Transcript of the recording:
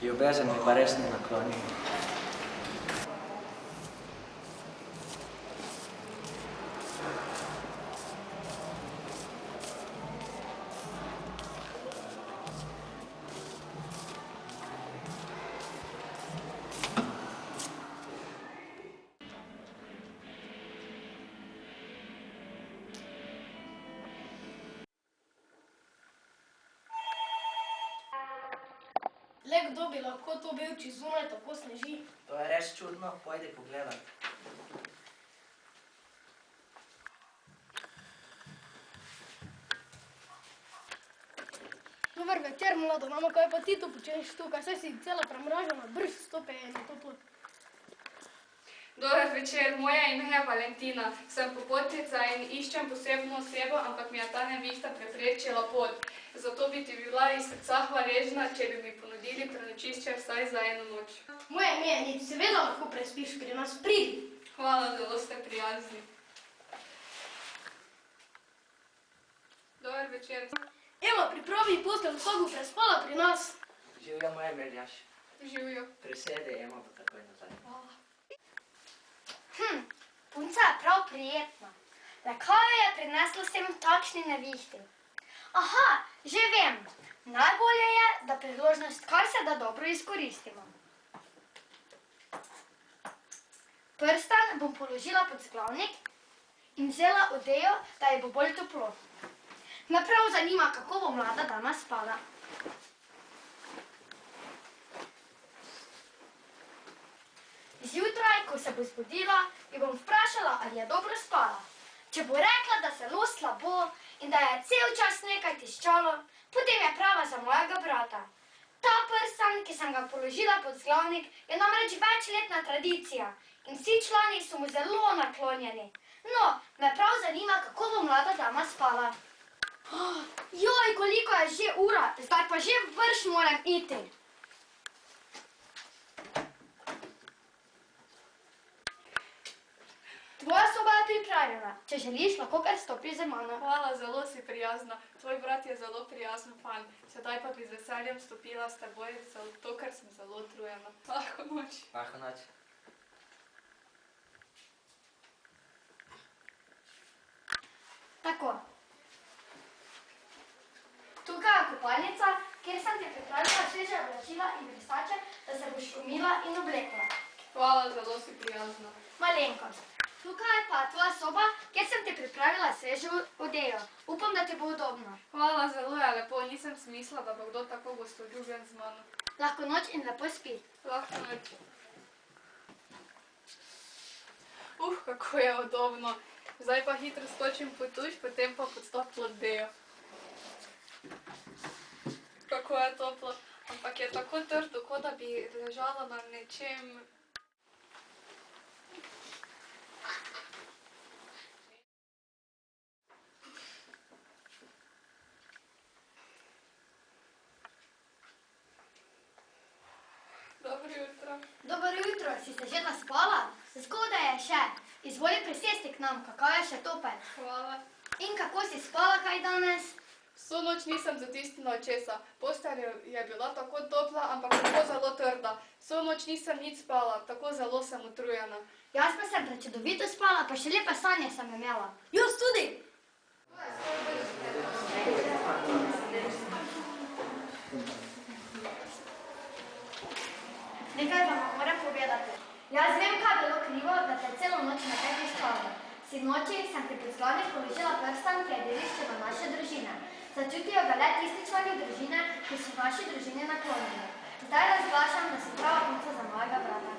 Ljubezen mi pa res ni naklonjena. Le kdo bi lahko to bil, če zunaj tako sneži? To je res čudno, pojdi pogledat. Dober večer, mlada mama, kaj pa ti tu počneš tukaj? Saj si cela premražena, brž stopi na to pot. Dober večer, moje ime je Valentina. Sem popotnica in iščem posebno osebo, ampak mi je ta nevihta preprečila pot. Zato bi ti bila iz srca hvaležna, če bi mi ponudili prenočišče vsaj za eno noč. Moje ime je Nic, seveda lahko prespiš pri nas, pridi. Hvala, zelo ste prijazni. Dober večer. Ema, pripravi posteljo, vsak bo prespala pri nas. Živjo, moje Meljaš. Živijo. Prisede, Ema bo takoj nazaj. Hvala. Punca je prav prijetna. Le kaj jo je prineslo s tem takšni nevihti? Aha, že vem. Najbolje je, da priložnost kar se da dobro izkoristimo. Prstan bom položila pod vzglavnik in vzela odejo, da ji bo bolj toplo. Me prav zanima, kako bo mlada dama spala. Zjutraj, ko se bo zbudila, jo bom vprašala, ali je dobro spala. Če bo rekla, da zelo slabo in da je cel čas nekaj tiščalo, potem je prava za mojega brata. Ta prstan, ki sem ga položila pod vzglavnik, je namreč večletna tradicija in vsi člani so mu zelo naklonjeni. No, me prav zanima, kako bo mlada dama spala. Joj, koliko je že ura, zdaj pa že vrš moram iti. Tvoja soba je pripravljena. Če želiš, lahko kar stopiš z mano. Hvala, zelo si prijazna. Tvoj brat je zelo prijazen fan. Sedaj pa bi z veseljem stopila s teboj, zato ker sem zelo utrujena. Lahko noč. Lahko noč. Tako. Tukaj je kopalnica, kjer sem ti pripravila sveže oblačila in brisače, da se boš umila in oblekla. Hvala, zelo si prijazna. Malenkost. Tukaj pa je tvoja soba, kjer sem ti pripravila svežo odejo. Upam, da ti bo udobno. Hvala, zelo je lepo. Nisem smisla, da bo kdo tako gostoljubljen z mano. Lahko noč in lepo spi. Lahko noč. Kako je udobno. Zdaj pa hitro skočim pod tuš, potem pa pod toplo odejo. Kako je toplo. Ampak je tako trdo, kot da bi ležala na nečem. Dobro jutro. Dobro jutro, si se že naspala? Zgodaj je še. Izvoli prisesti k nam, kakav je še topel. Hvala. In kako si spala kaj danes? Vso noč nisem zatisnila očesa. Postelja je bila tako topla, ampak tako zelo trda. Vso noč nisem nič spala, tako zelo sem utrujena. Jaz pa sem prečudovito spala, pa še lepe sanje sem imela. Jaz tudi! Nekaj vam moram povedati. Jaz vem, kaj je bilo krivo, da te celo noč ne kaj tiščala. Sinoči sem ti pod vzglavnik položila prstan, ki je dediščina do naše družine. Začutijo ga le tisti člani družine, ki so naši družini naklonjeni. Zdaj razglašam, da si prava punca za mojega brata.